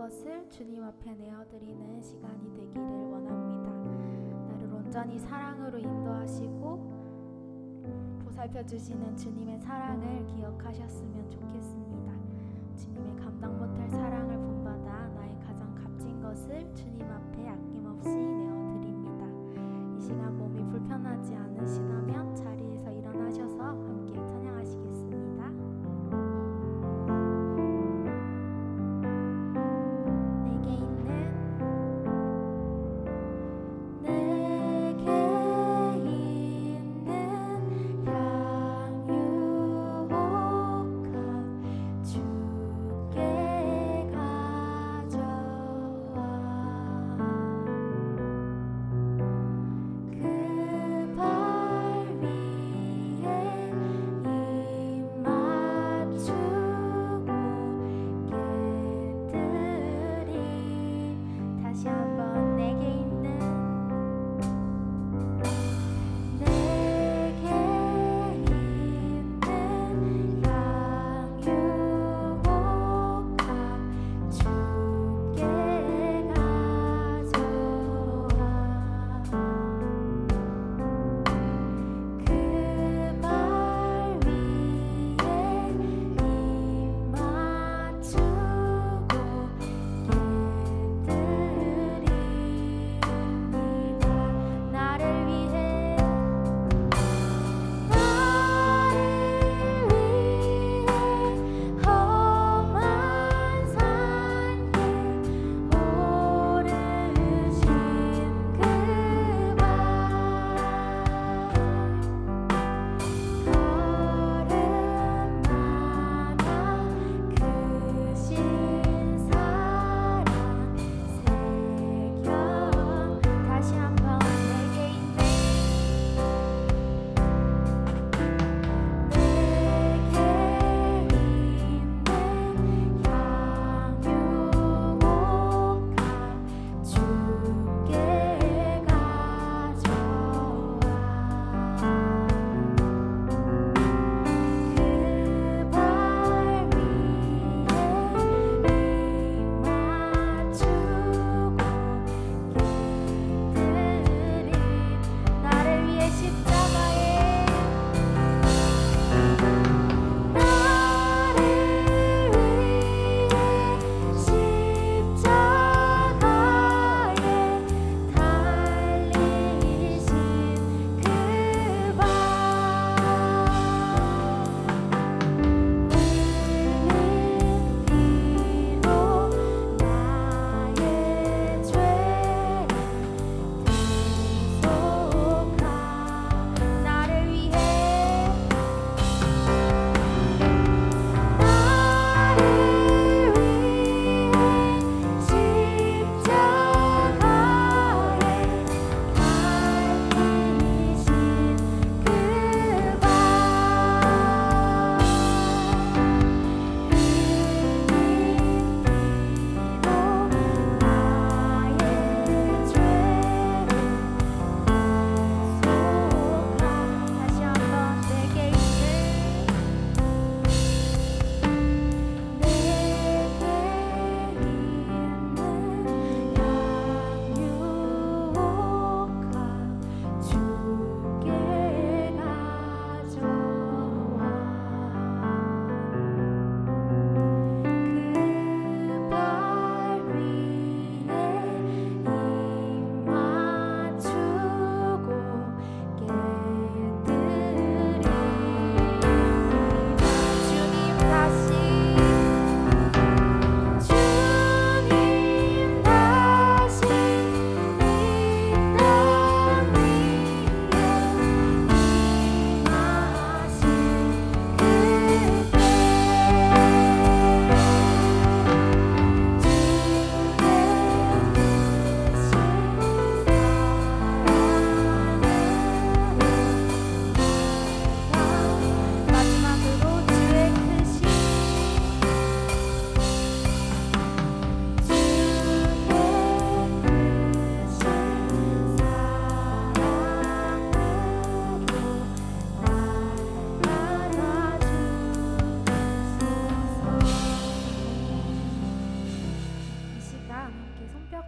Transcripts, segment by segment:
것을 주님 앞에 내어드리는 시간이 되기를 원합니다. 나를 온전히 사랑으로 인도하시고 보살펴 주시는 주님의 사랑을 기억하셨으면 좋겠습니다. 주님의 감당 못할 사랑을 본받아 나의 가장 값진 것을 주님 앞에 아낌없이 내어드립니다. 이 시간 몸이 불편하지 않으시다면 자리에서 일어나셔서 함께 찬양하시겠습니다. 내게 있는 향유혹한 주께 가져와 그 발 위에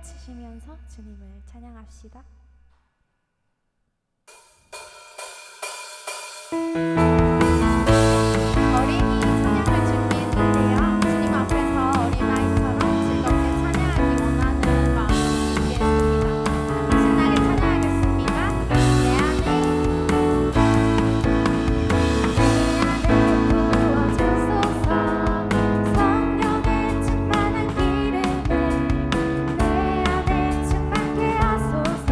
치시면서 주님을 찬양합시다. 어린이 찬양을 준비했는데요. 주님 앞에서 어린아이처럼 즐겁게 찬양하기 원하는 마음으로 준비했습니다. 신나게 찬양하겠습니다. 내 안에 부어주소서. 성령의 충만한 기름을 내 안에 충만케 하소서.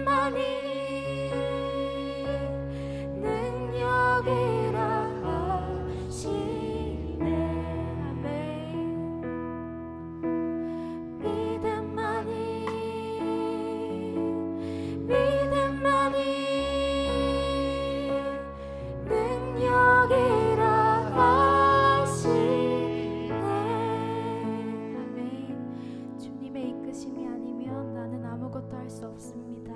믿음만이 능력이라 하시네. 아멘. 믿음만이 능력이라 하시네. 아멘. 주님의 이끄심이 아니면 나는 아무것도 할 수 없습니다.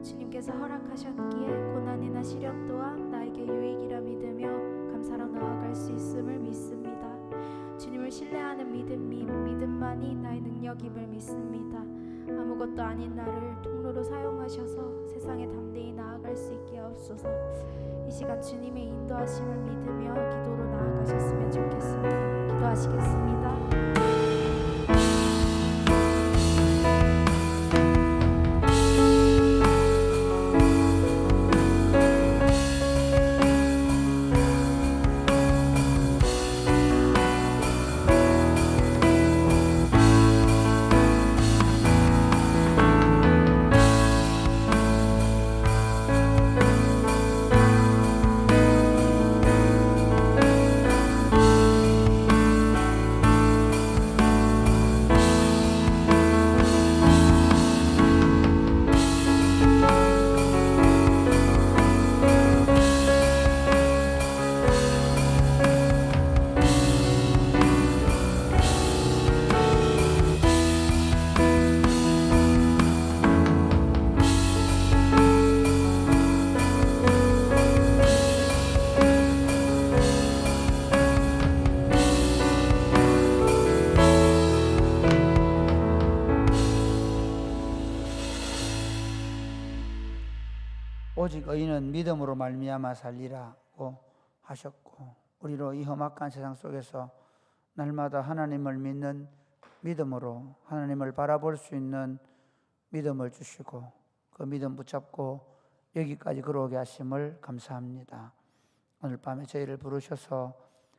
주님께서 허락하셨기에 고난이나 시련 또한 나에게 유익이라 믿으며 감사로 나아갈 수 있음을 믿습니다. 주님을 신뢰하는 믿음만이 나의 능력임을 믿습니다. 아무것도 아닌 나를 통로로 사용하셔서 세상에 담대히 나아갈 수 있게 하옵소서. 이 시간 주님의 인도하심을 믿으며 기도로 나아가셨으면 좋겠습니다. 기도하시겠습니다. 오직 의인은 믿음으로 말미암아 살리라고 하셨고, 우리로 이 험악한 세상 속에서 날마다 하나님을 믿는 믿음으로 하나님을 바라볼 수 있는 믿음을 주시고 그 믿음 붙잡고 여기까지 걸어오게 하심을 감사합니다. 오늘 밤에 저희를 부르셔서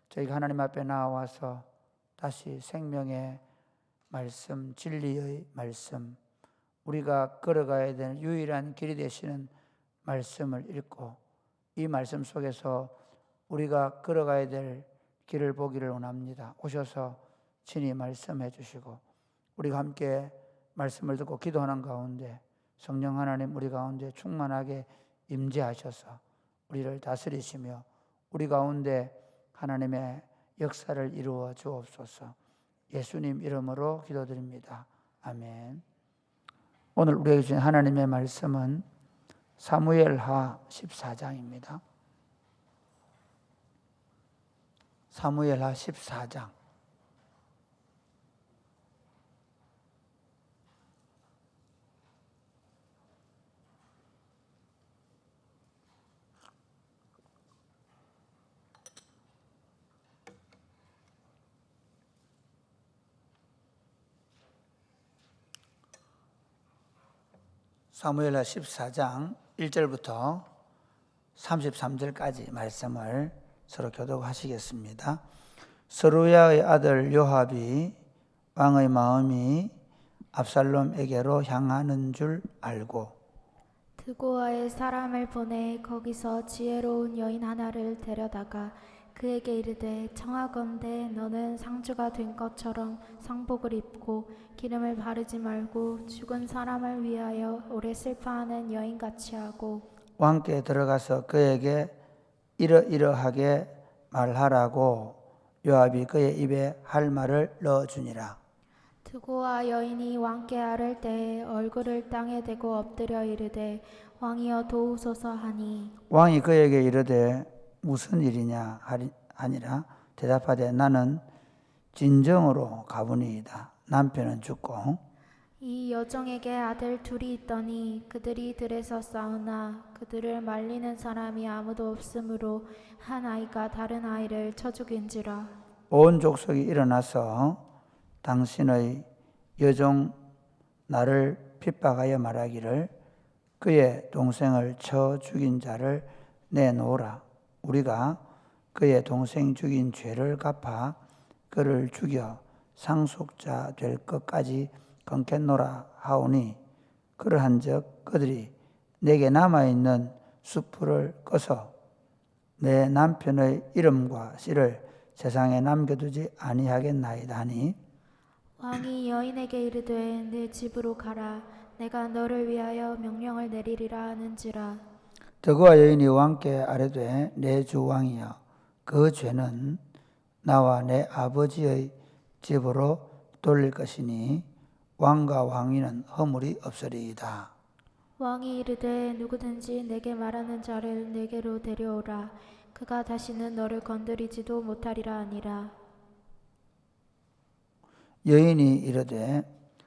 저희가 하나님 앞에 나와서 다시 생명의 말씀, 진리의 말씀, 우리가 걸어가야 되는 유일한 길이 되시는 말씀을 읽고 이 말씀 속에서 우리가 걸어가야 될 길을 보기를 원합니다. 오셔서 친히 말씀해 주시고 우리가 함께 말씀을 듣고 기도하는 가운데 성령 하나님 우리 가운데 충만하게 임재하셔서 우리를 다스리시며 우리 가운데 하나님의 역사를 이루어 주옵소서. 예수님 이름으로 기도드립니다. 아멘. 오늘 우리에게 주신 하나님의 말씀은 사무엘하 14장입니다. 사무엘하 14장. 사무엘하 14장 1절부터 33절까지 말씀을 서로 교독하시겠습니다. 스루야의 아들 요압이 왕의 마음이 압살롬에게로 향하는 줄 알고 드고아에 사람을 보내 거기서 지혜로운 여인 하나를 데려다가 그에게 이르되 청하건대 너는 상주가 된 것처럼 상복을 입고 기름을 바르지 말고 죽은 사람을 위하여 오래 슬퍼하는 여인같이 하고 왕께 들어가서 그에게 이러이러하게 말하라고 요압이 그의 입에 할 말을 넣어주니라. 드고아 여인이 왕께 아를 때에 얼굴을 땅에 대고 엎드려 이르되 왕이여 도우소서 하니 왕이 그에게 이르되 무슨 일이냐 하니라. 대답하되 나는 진정으로 가보니이다. 남편은 죽고 이 여종에게 아들 둘이 있더니 그들이 들에서 싸우나 그들을 말리는 사람이 아무도 없으므로 한 아이가 다른 아이를 쳐 죽인지라. 온 족속이 일어나서 당신의 여종 나를 핍박하여 말하기를 그의 동생을 쳐 죽인 자를 내놓으라. 우리가 그의 동생 죽인 죄를 갚아 그를 죽여 상속자 될 것까지 끊겠노라 하오니 그러한즉 그들이 내게 남아있는 수풀을 꺼서 내 남편의 이름과 씨를 세상에 남겨두지 아니하겠나이다 하니 왕이 여인에게 이르되 내 집으로 가라. 내가 너를 위하여 명령을 내리리라 하는지라. 드그와 여인이 왕께 아뢰되 내 주 왕이여 그 죄는 나와 내 아버지의 집으로 돌릴 것이니 왕과 왕위는 허물이 없으리이다. 왕이 이르되 누구든지 내게 말하는 자를 내게로 데려오라. 그가 다시는 너를 건드리지도 못하리라 하니라. 여인이 이르되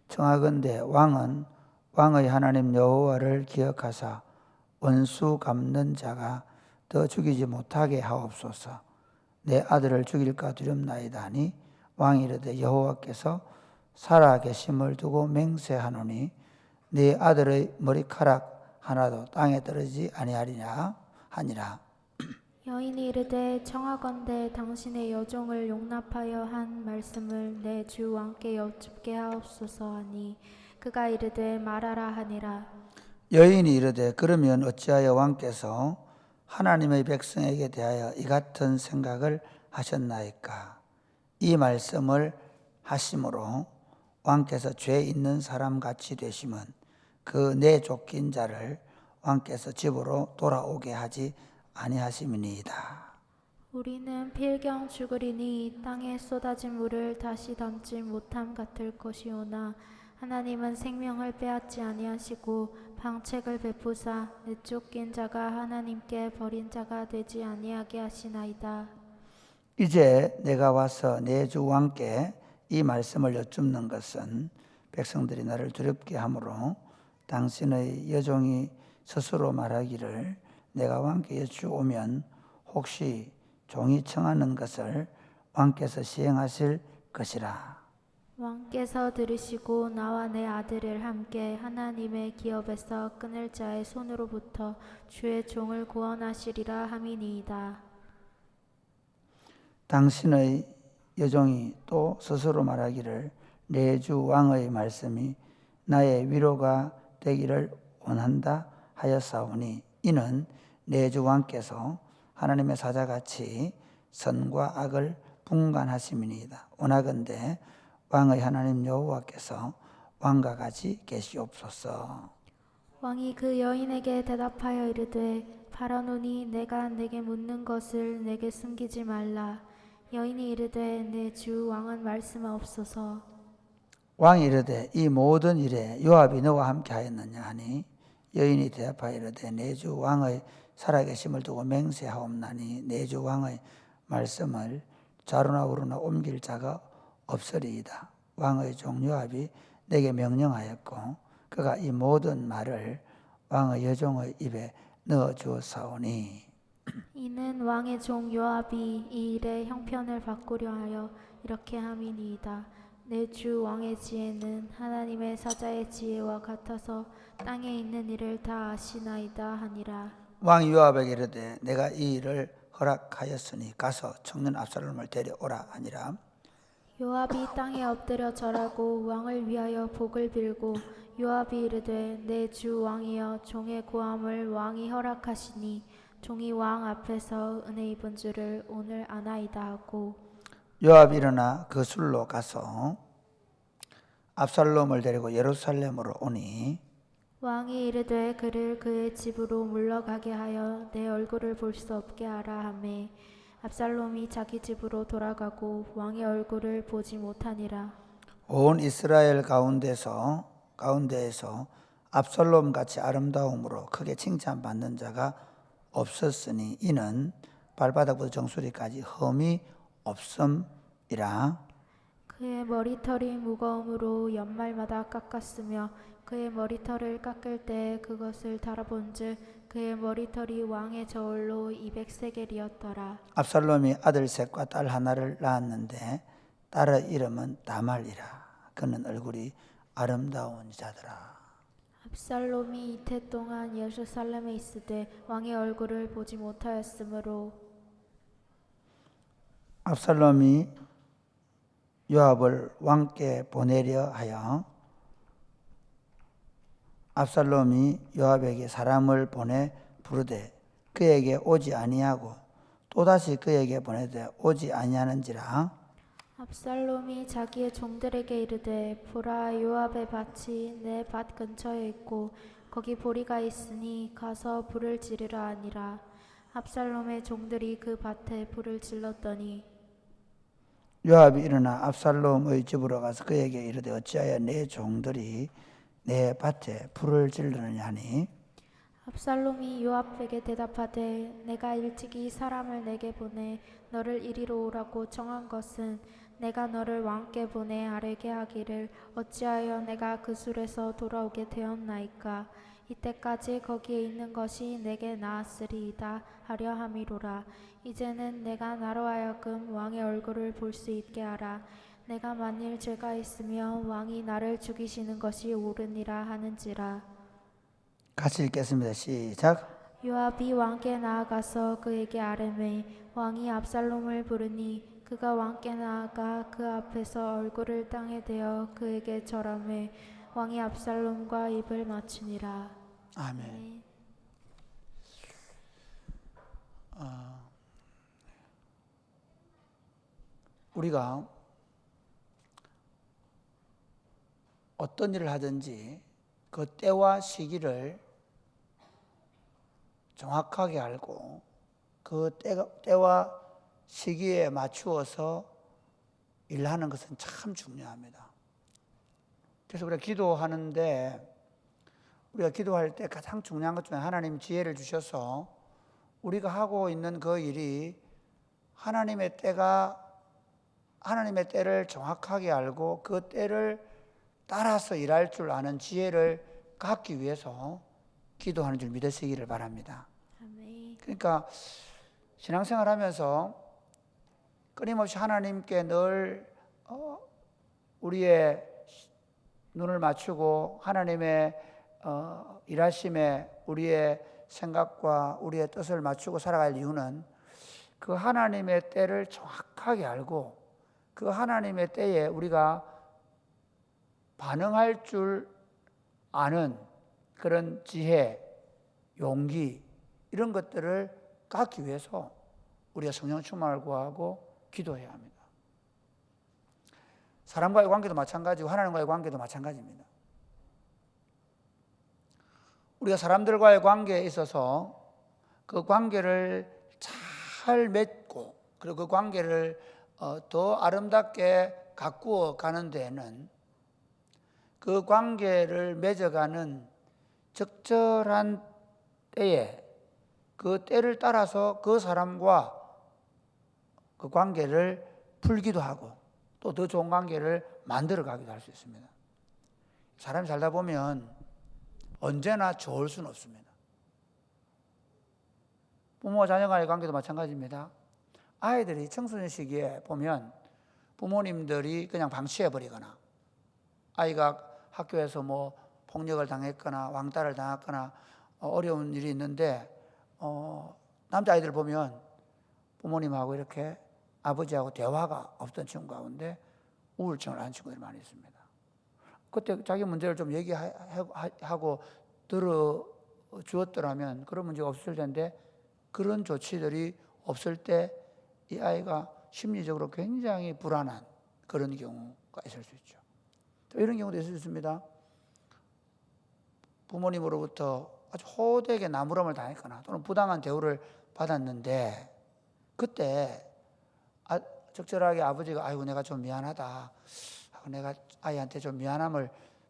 청하건대 왕은 왕의 하나님 여호와를 기억하사 원수 갚는 자가 더 죽이지 못하게 하옵소서. 내 아들을 죽일까 두렵나이다 하니 왕이 이르되 여호와께서 살아계심을 두고 맹세하노니 네 아들의 머리카락 하나도 땅에 떨어지지 아니하리냐 하니라. 여인이 이르되 청하건대 당신의 여종을 용납하여 한 말씀을 내 주 왕께 여쭙게 하옵소서 하니 그가 이르되 말하라 하니라. 여인이 이르되 그러면 어찌하여 왕께서 하나님의 백성에게 대하여 이 같은 생각을 하셨나이까? 이 말씀을 하심으로 왕께서 죄 있는 사람 같이 되심은 그 내 쫓긴 자를 왕께서 집으로 돌아오게 하지 아니하심이니이다. 우리는 필경 죽으리니 땅에 쏟아진 물을 다시 담지 못함 같을 것이오나 하나님은 생명을 빼앗지 아니하시고 방책을 베푸사 내쫓긴 자가 하나님께 버린 자가 되지 아니하게 하시나이다. 이제 내가 와서 내 주 왕께 이 말씀을 여쭙는 것은 백성들이 나를 두렵게 하므로 당신의 여종이 스스로 말하기를 내가 왕께 여쭈오면 혹시 종이 청하는 것을 왕께서 시행하실 것이라. 왕께서 들으시고 나와 내 아들을 함께 하나님의 기업에서 끊을 자의 손으로부터 주의 종을 구원하시리라 함이니이다. 당신의 여종이 또 스스로 말하기를 내 주 왕의 말씀이 나의 위로가 되기를 원한다 하였사오니 이는 내 주 왕께서 하나님의 사자같이 선과 악을 분간하심이니이다. 원하건대 왕의 하나님 여호와께서 왕과 같이 계시옵소서. 왕이 그 여인에게 대답하여 이르되 바라노니 내가 내게 묻는 것을 내게 숨기지 말라. 여인이 이르되 내 주 왕은 말씀하옵소서. 왕이 이르되 이 모든 일에 요압이 너와 함께 하였느냐 하니 여인이 대답하여 이르되 내 주 왕의 살아계심을 두고 맹세하옵나니 내 주 왕의 말씀을 좌로나 우로나 옮길 자가 없으리이다. 왕의 종 요압이 내게 명령하였고 그가 이 모든 말을 왕의 여종의 입에 넣어 주었사오니 이는 왕의 종 요압이 이 일의 형편을 바꾸려 하여 이렇게 함이니이다. 내 주 왕의 지혜는 하나님의 사자의 지혜와 같아서 땅에 있는 일을 다 아시나이다 하니라. 왕이 요압에게 이르되 내가 이 일을 허락하였으니 가서 청년 압살롬을 데려오라 하니라. 요압이 땅에 엎드려 절하고 왕을 위하여 복을 빌고 요압이 이르되 내 주 왕이여 종의 고함을 왕이 허락하시니 종이 왕 앞에서 은혜 입은 줄을 오늘 아나이다 하고 요압이 일어나 그 술로 가서 압살롬을 데리고 예루살렘으로 오니 왕이 이르되 그를 그의 집으로 물러가게 하여 내 얼굴을 볼 수 없게 하라 하매 압살롬이 자기 집으로 돌아가고 왕의 얼굴을 보지 못하니라. 온 이스라엘 가운데에서 압살롬 같이 아름다움으로 크게 칭찬받는 자가 없었으니 이는 발바닥부터 정수리까지 흠이 없음이라. 그의 머리털이 무거움으로 연말마다 깎았으며 그의 머리털을 깎을 때 그것을 달아본즉 그의 머리털이 왕의 저울로 200세겔이었더라. 압살롬이 아들 셋과 딸 하나를 낳았는데 딸의 이름은 다말이라. 그는 얼굴이 아름다운 자더라. 압살롬이 이태 동안 예루살렘에 있으되 왕의 얼굴을 보지 못하였으므로 압살롬이 요압을 왕께 보내려 하여 압살롬이 요압에게 사람을 보내 부르되 그에게 오지 아니하고 또다시 그에게 보내되 오지 아니하는지라. 압살롬이 자기의 종들에게 이르되 보라, 요압의 밭이 내 밭 근처에 있고 거기 보리가 있으니 가서 불을 지르라 하니라. 압살롬의 종들이 그 밭에 불을 질렀더니 요압이 일어나 압살롬의 집으로 가서 그에게 이르되 어찌하여 내 종들이 내 밭에 불을 지르느냐 하니 압살롬이 요압에게 대답하되 내가 일찍이 사람을 내게 보내 너를 이리로 오라고 청한 것은 내가 너를 왕께 보내 아뢰게 하기를 어찌하여 내가 그 술에서 돌아오게 되었나이까. 이때까지 거기에 있는 것이 내게 나았으리이다 하려 함이로라. 이제는 내가 나로 하여금 왕의 얼굴을 볼 수 있게 하라. 내가 만일 죄가 있으면 왕이 나를 죽이시는 것이 옳으니라 하는지라. 같이 읽겠습니다. 시작. 요압이 왕께 나아가서 그에게 아뢰매 왕이 압살롬을 부르니 그가 왕께 나아가 그 앞에서 얼굴을 땅에 대어 그에게 절하매 왕이 압살롬과 입을 맞추니라. 아멘. 우리가 어떤 일을 하든지 그 때와 시기를 정확하게 알고 그 때와 시기에 맞추어서 일하는 것은 참 중요합니다. 그래서 우리가 기도하는데 우리가 기도할 때 가장 중요한 것 중에 하나님 지혜를 주셔서 우리가 하고 있는 그 일이 하나님의 때를 정확하게 알고 그 때를 따라서 일할 줄 아는 지혜를 갖기 위해서 기도하는 줄 믿으시기를 바랍니다. 아멘. 그러니까 신앙생활 하면서 끊임없이 하나님께 늘 우리의 눈을 맞추고 하나님의 일하심에 우리의 생각과 우리의 뜻을 맞추고 살아갈 이유는 그 하나님의 때를 정확하게 알고 그 하나님의 때에 우리가 반응할 줄 아는 그런 지혜, 용기 이런 것들을 갖기 위해서 우리가 성령 충만을 구하고 기도해야 합니다. 사람과의 관계도 마찬가지고 하나님과의 관계도 마찬가지입니다. 우리가 사람들과의 관계에 있어서 그 관계를 잘 맺고 그리고 그 관계를 더 아름답게 가꾸어 가는 데에는 그 관계를 맺어가는 적절한 때에 그 때를 따라서 그 사람과 그 관계를 풀기도 하고 또 더 좋은 관계를 만들어 가기도 할 수 있습니다. 사람이 살다 보면 언제나 좋을 수는 없습니다. 부모와 자녀 간의 관계도 마찬가지입니다. 아이들이 청소년 시기에 보면 부모님들이 그냥 방치해버리거나 아이가 학교에서 뭐 폭력을 당했거나 왕따를 당했거나 어려운 일이 있는데 남자아이들 보면 부모님하고 이렇게 아버지하고 대화가 없던 친구 가운데 우울증을 앓은 친구들이 많이 있습니다. 그때 자기 문제를 좀 얘기하고 들어주었더라면 그런 문제가 없을 텐데 그런 조치들이 없을 때 이 아이가 심리적으로 굉장히 불안한 그런 경우가 있을 수 있죠. 이런 경우도 있을 수 있습니다. 부모님으로부터 아주 호되게 나무람을 당했거나 또는 부당한 대우를 받았는데 그때 적절하게 아버지가 아이고 내가 좀 미안하다. 내가 아이한테 좀 미안함을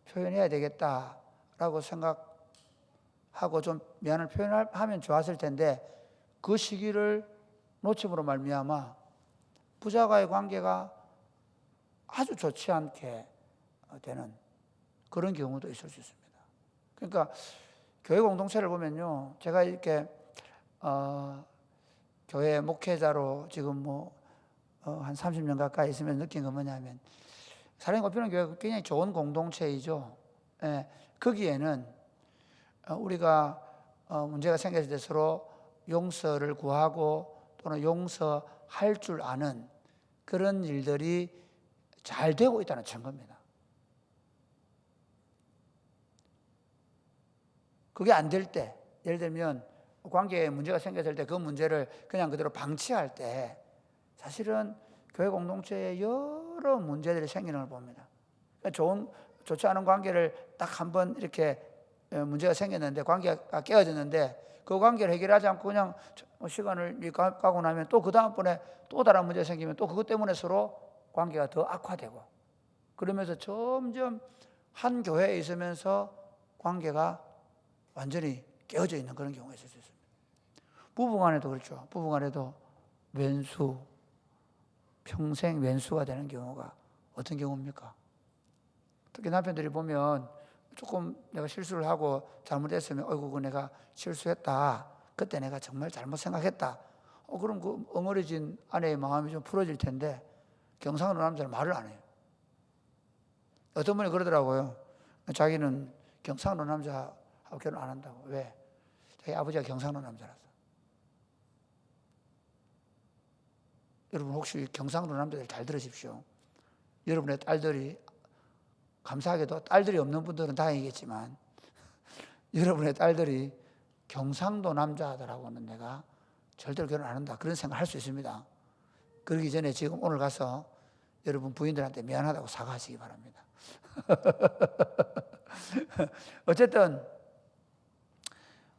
표현해야 되겠다라고 생각하고 좀 미안을 표현하면 좋았을 텐데 그 시기를 놓침으로 말미암아 부자와의 관계가 아주 좋지 않게 되는 그런 경우도 있을 수 있습니다. 그러니까 교회 공동체를 보면요, 제가 이렇게 교회 목회자로 지금 한 30년 가까이 있으면 느낀 건 뭐냐면 사랑의 꽃피우는 교회가 굉장히 좋은 공동체이죠. 예, 거기에는 우리가 문제가 생겼을 때 서로 용서를 구하고 또는 용서할 줄 아는 그런 일들이 잘 되고 있다는 증거입니다. 그게 안 될 때, 예를 들면 관계에 문제가 생겼을 때 그 문제를 그냥 그대로 방치할 때 사실은 교회 공동체에 여러 문제들이 생기는 걸 봅니다. 좋지 않은 관계를 딱 한번 이렇게 문제가 생겼는데, 관계가 깨어졌는데 그 관계를 해결하지 않고 그냥 시간을 가고 나면 또 그 다음번에 또 다른 문제가 생기면 또 그것 때문에 서로 관계가 더 악화되고, 그러면서 점점 한 교회에 있으면서 관계가 완전히 깨어져 있는 그런 경우가 있을 수 있습니다. 부부간에도 그렇죠. 부부간에도 평생 왼수가 되는 경우가 어떤 경우입니까? 특히 남편들이 보면 조금 내가 실수를 하고 잘못했으면 어이구 내가 실수했다, 그때 내가 정말 잘못 생각했다, 그럼 그 엉어려진 아내의 마음이 좀 풀어질 텐데 경상도 남자는 말을 안 해요. 어떤 분이 그러더라고요. 자기는 경상도 남자하고 결혼 안 한다고. 왜? 자기 아버지가 경상도 남자라서. 여러분 혹시 경상도 남자들 잘 들으십시오. 여러분의 딸들이, 감사하게도 딸들이 없는 분들은 다행이겠지만 여러분의 딸들이 경상도 남자들하고는 내가 절대로 결혼 안 한다, 그런 생각을 할 수 있습니다. 그러기 전에 지금 오늘 가서 여러분 부인들한테 미안하다고 사과하시기 바랍니다. 어쨌든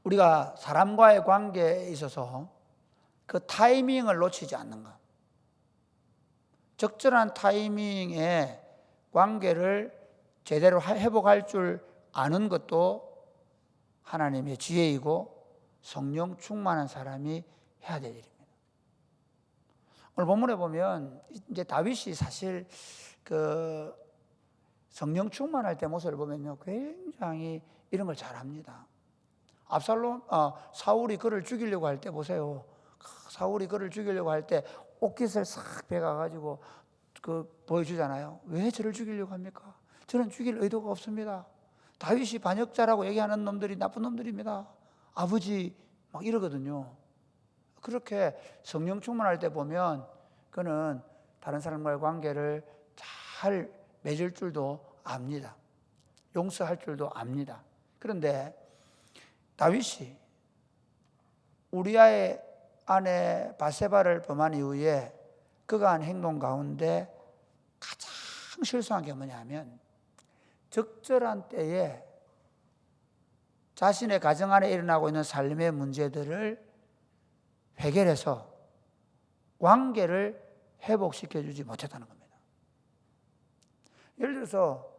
우리가 사람과의 관계에 있어서 그 타이밍을 놓치지 않는 것, 적절한 타이밍에 관계를 제대로 회복할 줄 아는 것도 하나님의 지혜이고 성령 충만한 사람이 해야 될 일입니다. 오늘 본문에 보면 이제 다윗이 사실 그 성령 충만할 때 모습을 보면요, 굉장히 이런 걸 잘합니다. 사울이 그를 죽이려고 할 때 보세요. 사울이 그를 죽이려고 할 때 옷깃을 싹 베가가지고 보여주잖아요. 왜 저를 죽이려고 합니까? 저는 죽일 의도가 없습니다. 다윗이 반역자라고 얘기하는 놈들이 나쁜 놈들입니다. 아버지 막 이러거든요. 그렇게 성령 충만할 때 보면 그는 다른 사람과의 관계를 잘 맺을 줄도 압니다. 용서할 줄도 압니다. 그런데 다윗이 우리아의 아내 바세바를 범한 이후에 그가 한 행동 가운데 가장 실수한 게 뭐냐면, 적절한 때에 자신의 가정 안에 일어나고 있는 삶의 문제들을 해결해서 관계를 회복시켜주지 못했다는 겁니다. 예를 들어서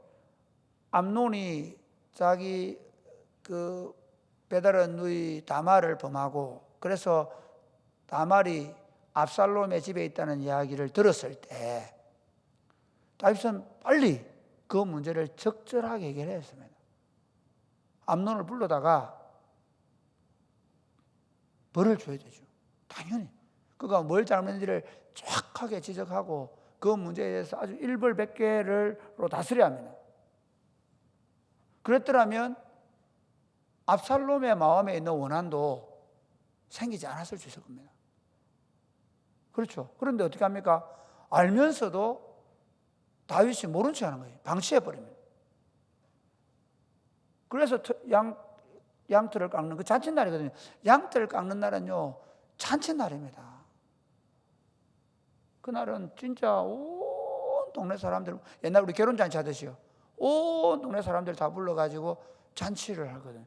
암논이 자기 그 베다른 누이 다말을 범하고, 그래서 다말이 압살롬의 집에 있다는 이야기를 들었을 때 다윗은 빨리 그 문제를 적절하게 해결했습니다. 암논을 불러다가 벌을 줘야 되죠. 당연히 그가 뭘 잘못했는지를 정확하게 지적하고 그 문제에 대해서 아주 일벌백계로 다스려야 합니다. 그랬더라면 압살롬의 마음에 있는 원한도 생기지 않았을 수 있을 겁니다. 그렇죠. 그런데 어떻게 합니까? 알면서도 다윗이 모른 척 하는 거예요. 방치해버립니다. 그래서 양털을 깎는 그 잔칫날이거든요. 양털을 깎는 날은요, 잔칫날입니다. 그날은 진짜 온 동네 사람들, 옛날 우리 결혼잔치 하듯이요, 온 동네 사람들 다 불러가지고 잔치를 하거든요.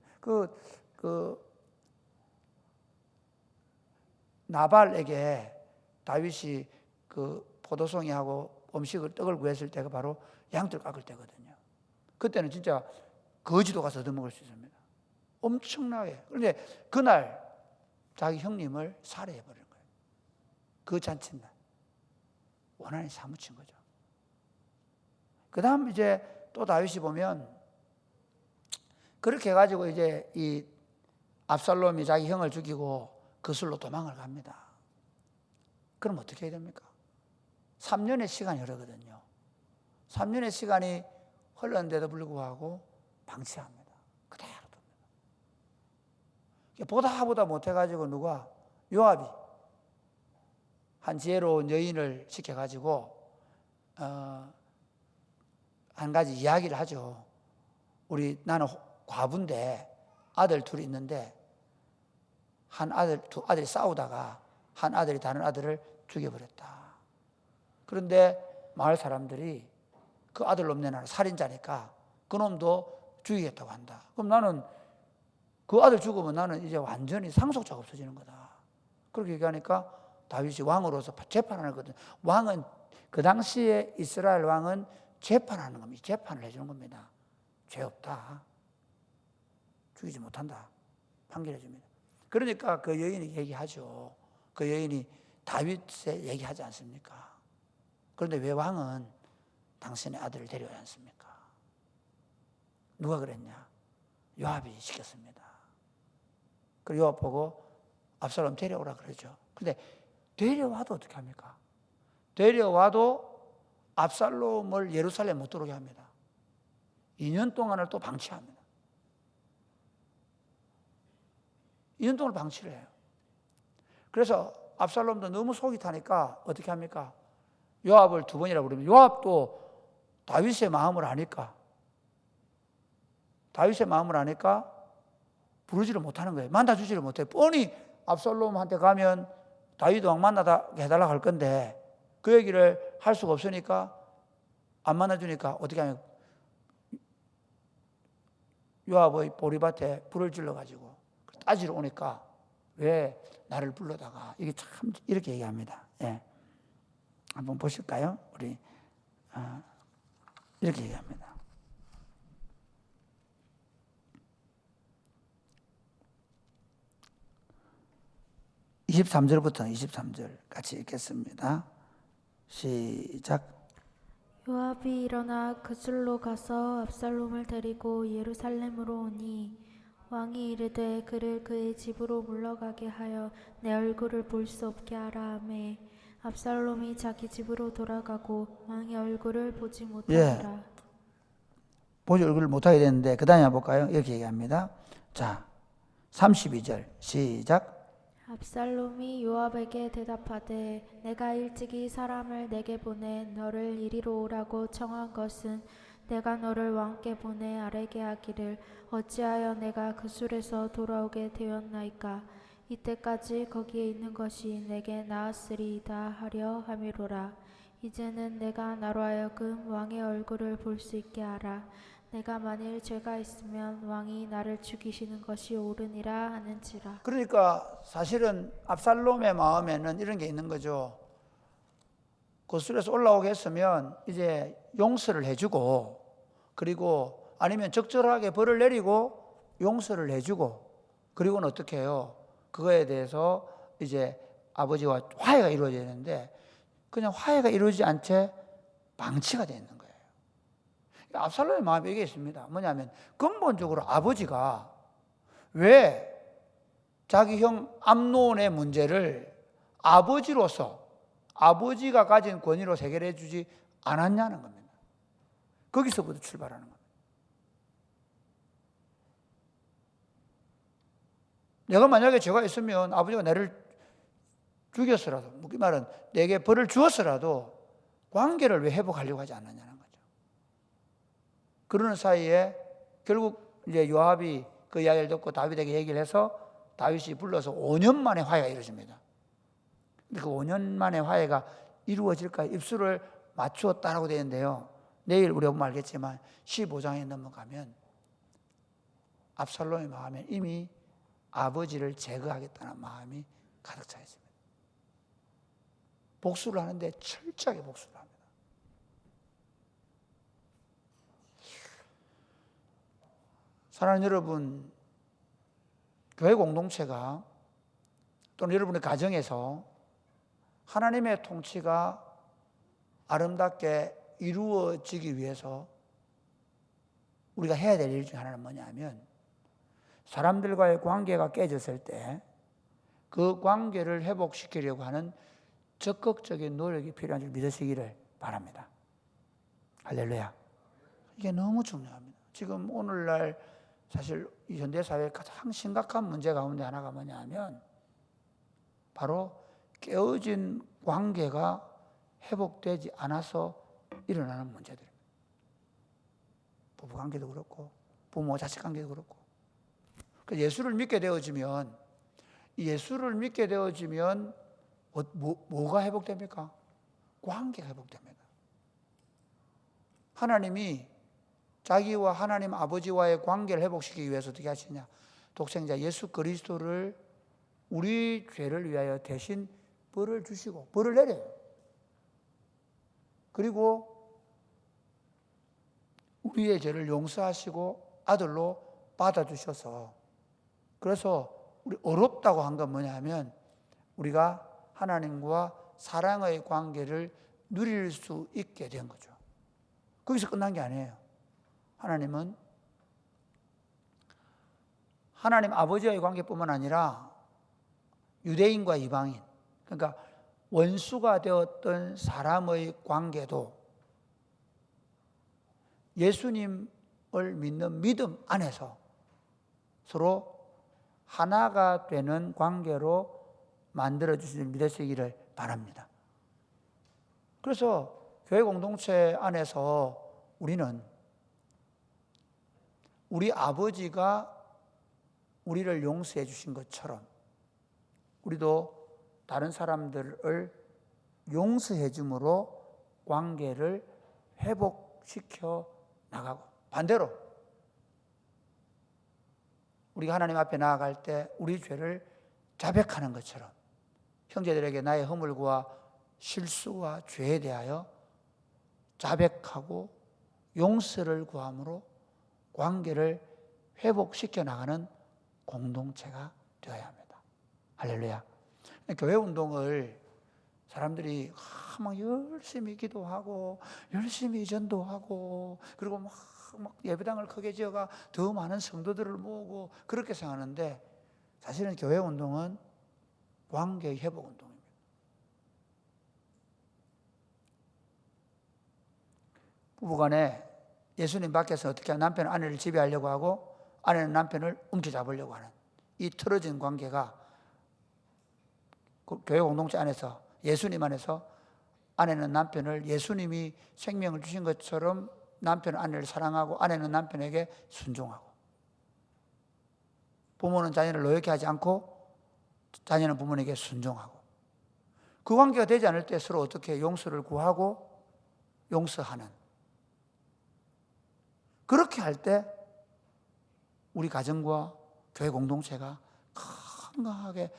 나발에게 다윗이 그 포도송이하고 떡을 구했을 때가 바로 양털 깎을 때거든요. 그때는 진짜 거지도 가서 얻어먹을 수 있습니다. 엄청나게. 그런데 그날 자기 형님을 살해해버린 거예요. 그 잔칫날. 원한이 사무친 거죠. 그 다음 이제 또 다윗이 보면 그렇게 해가지고 이제 이 압살롬이 자기 형을 죽이고 거슬로 도망을 갑니다. 그럼 어떻게 해야 됩니까? 3년의 시간이 흐르거든요. 3년의 시간이 흘렀는데도 불구하고 방치합니다. 그대로 둡니다. 보다 못해가지고 누가? 요압이 한 지혜로운 여인을 시켜가지고 한 가지 이야기를 하죠. 나는 과부인데 아들 둘이 있는데 두 아들이 싸우다가 한 아들이 다른 아들을 죽여버렸다. 그런데 마을 사람들이 그 아들놈 내나는 살인자니까 그 놈도 죽이겠다고 한다. 그럼 나는 그 아들 죽으면 나는 이제 완전히 상속자가 없어지는 거다. 그렇게 얘기하니까 다윗이 왕으로서 재판하는 거거든. 왕은 그 당시에 이스라엘 왕은 재판하는 겁니다. 재판을 해주는 겁니다. 죄 없다. 죽이지 못한다. 판결해 줍니다. 그러니까 그 여인이 얘기하죠. 그 여인이 다윗에 얘기하지 않습니까? 그런데 왜 왕은 당신의 아들을 데려오지 않습니까? 누가 그랬냐? 요압이 시켰습니다. 그 요압 보고 압살롬 데려오라 그러죠. 근데 데려와도 어떻게 합니까? 데려와도 압살롬을 예루살렘 못 들어오게 합니다. 2년 동안을 또 방치합니다. 2년 동안 방치를 해요. 그래서 압살롬도 너무 속이 타니까 어떻게 합니까? 요압을 두 번이라 부르면 요압도 다윗의 마음을 아니까 부르지를 못하는 거예요. 만나주지를 못해요. 뻔히 압살롬한테 가면 다윗 왕 만나다 해달라고 할 건데 그 얘기를 할 수가 없으니까 안 만나주니까 어떻게 하면 요압의 보리밭에 불을 질러가지고 따지러 오니까 왜 나를 불러다가 이게 참 이렇게 얘기합니다. 예. 한번 보실까요? 우리 이렇게 얘기합니다. (23절부터) 23절 같이 읽겠습니다. 시작. 요압이 일어나 그술로 가서 압살롬을 데리고 예루살렘으로 오니 왕이 이르되 그를 그의 집으로 물러가게 하여 내 얼굴을 볼 수 없게 하라 하매 압살롬이 자기 집으로 돌아가고 왕의 얼굴을 보지 못하더라. 보지 얼굴을 못하게 됐는데 그 다음에 볼까요? 이렇게 얘기합니다. 자, 32절 시작. 압살롬이 요압에게 대답하되 내가 일찍이 사람을 내게 보내 너를 이리로 오라고 청한 것은 내가 너를 왕께 보내 아뢰게 하기를 어찌하여 내가 그술에서 돌아오게 되었나이까. 이때까지 거기에 있는 것이 내게 나았으리이다 하려 함이로라. 이제는 내가 나로 하여금 왕의 얼굴을 볼 수 있게 하라. 내가 만일 죄가 있으면 왕이 나를 죽이시는 것이 옳으니라 하는지라. 그러니까 사실은 압살롬의 마음에는 이런 게 있는 거죠. 그술에서 올라오게 했으면 이제 용서를 해주고, 그리고 아니면 적절하게 벌을 내리고 용서를 해주고, 그리고는 어떻게 해요? 그거에 대해서 이제 아버지와 화해가 이루어져야 되는데 그냥 화해가 이루어지지 않게 방치가 되어 있는 거예요. 압살롬의 마음이 이게 있습니다. 뭐냐면 근본적으로 아버지가 왜 자기 형 암논의 문제를 아버지로서 아버지가 가진 권위로 해결해 주지 않았냐는 겁니다. 거기서부터 출발하는 겁니다. 내가 만약에 죄가 있으면 아버지가 나를 죽였더라도, 그 말은 내게 벌을 주었더라도 관계를 왜 회복하려고 하지 않느냐는 거죠. 그러는 사이에 결국 이제 요압이 그 이야기를 듣고 다윗에게 얘기를 해서 다윗이 불러서 5년 만에 화해가 이루어집니다. 근데 그 5년 만에 화해가 이루어질까 입술을 맞추었다라고 되어 있는데요. 내일 우리가 보면 알겠지만 15장에 넘어가면 압살롬의 마음에 이미 아버지를 제거하겠다는 마음이 가득 차 있습니다. 복수를 하는데 철저하게 복수를 합니다. 사랑하는 여러분, 교회 공동체가 또는 여러분의 가정에서 하나님의 통치가 아름답게 이루어지기 위해서 우리가 해야 될 일 중에 하나는 뭐냐면 사람들과의 관계가 깨졌을 때 그 관계를 회복시키려고 하는 적극적인 노력이 필요한 줄 믿으시기를 바랍니다. 할렐루야. 이게 너무 중요합니다. 지금 오늘날 사실 이 현대사회의 가장 심각한 문제 가운데 하나가 뭐냐 하면 바로 깨어진 관계가 회복되지 않아서 일어나는 문제들입니다. 부부관계도 그렇고 부모 자식 관계도 그렇고 예수를 믿게 되어지면 뭐가 회복됩니까? 관계가 회복됩니다. 하나님이 자기와 하나님 아버지와의 관계를 회복시키기 위해서 어떻게 하시냐? 독생자 예수 그리스도를 우리 죄를 위하여 대신 벌을 주시고 벌을 내려요. 그리고 우리의 죄를 용서하시고 아들로 받아주셔서, 그래서 우리 어렵다고 한 건 뭐냐면 우리가 하나님과 사랑의 관계를 누릴 수 있게 된 거죠. 거기서 끝난 게 아니에요. 하나님은 하나님 아버지와의 관계뿐만 아니라 유대인과 이방인, 그러니까 원수가 되었던 사람의 관계도 예수님을 믿는 믿음 안에서 서로 하나가 되는 관계로 만들어 주시는 믿으시기를 바랍니다. 그래서 교회 공동체 안에서 우리는 우리 아버지가 우리를 용서해 주신 것처럼 우리도 다른 사람들을 용서해 줌으로 관계를 회복시켜 나가고, 반대로 우리가 하나님 앞에 나아갈 때 우리 죄를 자백하는 것처럼 형제들에게 나의 허물과 실수와 죄에 대하여 자백하고 용서를 구함으로 관계를 회복시켜 나가는 공동체가 되어야 합니다. 할렐루야. 교회 운동을 사람들이 막 열심히 기도하고 열심히 전도하고 그리고 막 예배당을 크게 지어가 더 많은 성도들을 모으고 그렇게 생각하는데, 사실은 교회 운동은 관계 회복 운동입니다. 부부간에 예수님 밖에서 어떻게 남편은 아내를 지배하려고 하고 아내는 남편을 움켜잡으려고 하는 이 틀어진 관계가 교회 공동체 안에서, 예수님 안에서 아내는 남편을 예수님이 생명을 주신 것처럼 남편은 아내를 사랑하고 아내는 남편에게 순종하고, 부모는 자녀를 노엽게 하지 않고 자녀는 부모에게 순종하고, 그 관계가 되지 않을 때 서로 어떻게 용서를 구하고 용서하는, 그렇게 할 때 우리 가정과 교회 공동체가 건강하게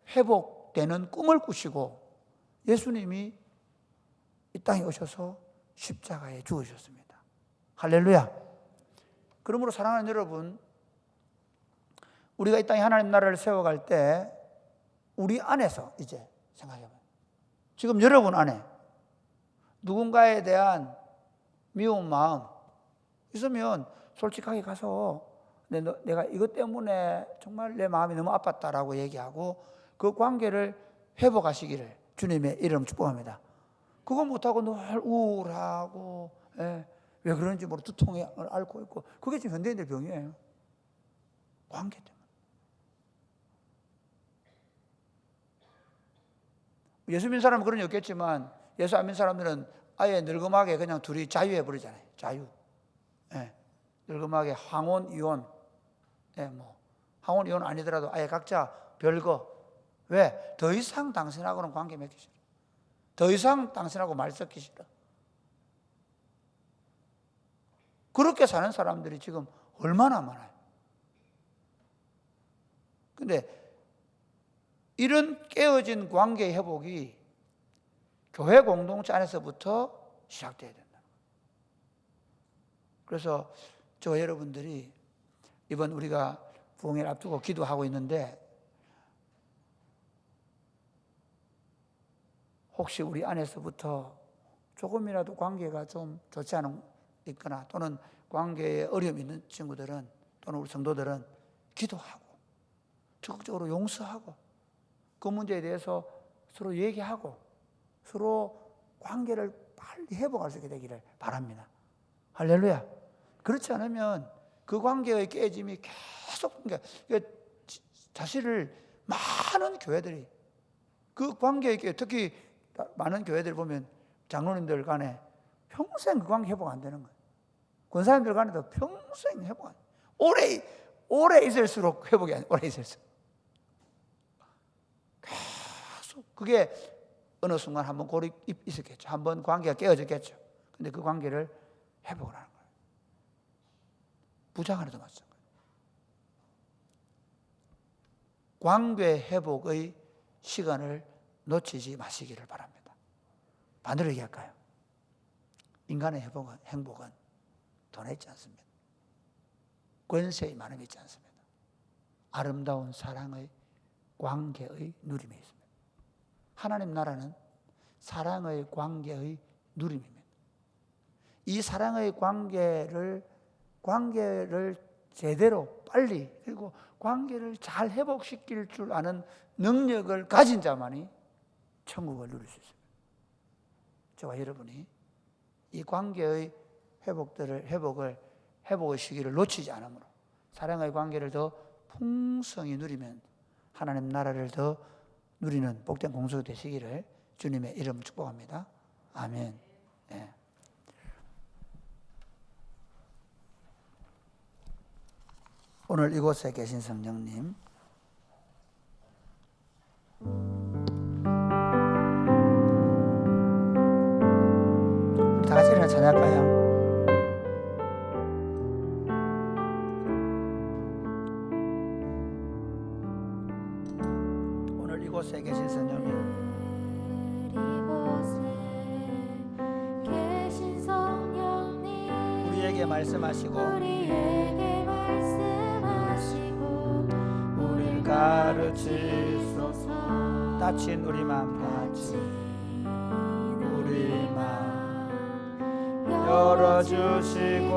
회복되는 꿈을 꾸시고 예수님이 이 땅에 오셔서 십자가에 죽으셨습니다. 할렐루야. 그러므로 사랑하는 여러분, 우리가 이 땅에 하나님 나라를 세워갈 때 우리 안에서 이제 생각해봐요. 지금 여러분 안에 누군가에 대한 미운 마음 있으면 솔직하게 가서 내가 이것 때문에 정말 내 마음이 너무 아팠다라고 얘기하고 그 관계를 회복하시기를 주님의 이름 축복합니다. 그거 못하고 늘 우울하고 왜 그런지 모르고 두통을 앓고 있고, 그게 지금 현대인들 병이에요. 관계 때문에. 예수 믿는 사람은 그런 일 없겠지만 예수 안 믿는 사람들은 아예 늙음하게 그냥 둘이 자유해 버리잖아요. 자유. 늙음하게 황혼 이혼. 황혼 이혼 아니더라도 아예 각자 별거. 왜? 더 이상 당신하고는 관계 맺기 싫어. 더 이상 당신하고 말 섞기 싫어. 그렇게 사는 사람들이 지금 얼마나 많아요. 근데 이런 깨어진 관계 회복이 교회 공동체 안에서부터 시작돼야 된다. 그래서 저 여러분들이 이번 우리가 부흥회를 앞두고 기도하고 있는데, 혹시 우리 안에서부터 조금이라도 관계가 좀 좋지 않은 있거나 또는 관계에 어려움이 있는 친구들은 또는 우리 성도들은 기도하고 적극적으로 용서하고 그 문제에 대해서 서로 얘기하고 서로 관계를 빨리 회복할 수 있게 되기를 바랍니다. 할렐루야. 그렇지 않으면 그 관계의 깨짐이 계속, 사실을 많은 교회들이 그 관계의 깨, 특히 많은 교회들 보면 장로님들 간에 평생 그 관계 회복 안 되는 거예요. 권사님들 간에도 평생 회복 안 돼요. 오래 있을수록 회복이 오래 있을수록 계속 그게 어느 순간 한번 골이 있었겠죠. 한번 관계가 깨어졌겠죠. 근데 그 관계를 회복을 하는 거예요. 부자간에도 마찬가지예요. 관계 회복의 시간을 놓치지 마시기를 바랍니다. 반대로 얘기할까요? 인간의 행복은 돈에 있지 않습니다. 권세의 많음에 있지 않습니다. 아름다운 사랑의 관계의 누림에 있습니다. 하나님 나라는 사랑의 관계의 누림입니다. 이 사랑의 관계를 제대로 빨리 그리고 관계를 잘 회복시킬 줄 아는 능력을 가진 자만이 천국을 누릴 수 있습니다. 저와 여러분이 이 관계의 회복의 시기를 놓치지 않으므로 사랑의 관계를 더 풍성히 누리면 하나님 나라를 더 누리는 복된 공수가 되시기를 주님의 이름 축복합니다. 아멘. 네. 오늘 이곳에 계신 성령님, 다 같이 일어나 찬양할까요? 오늘 이곳에 계신 성령님, 우리에게 말씀하시고 우리를 가르치소서. 다친 우리 마음 열어주시고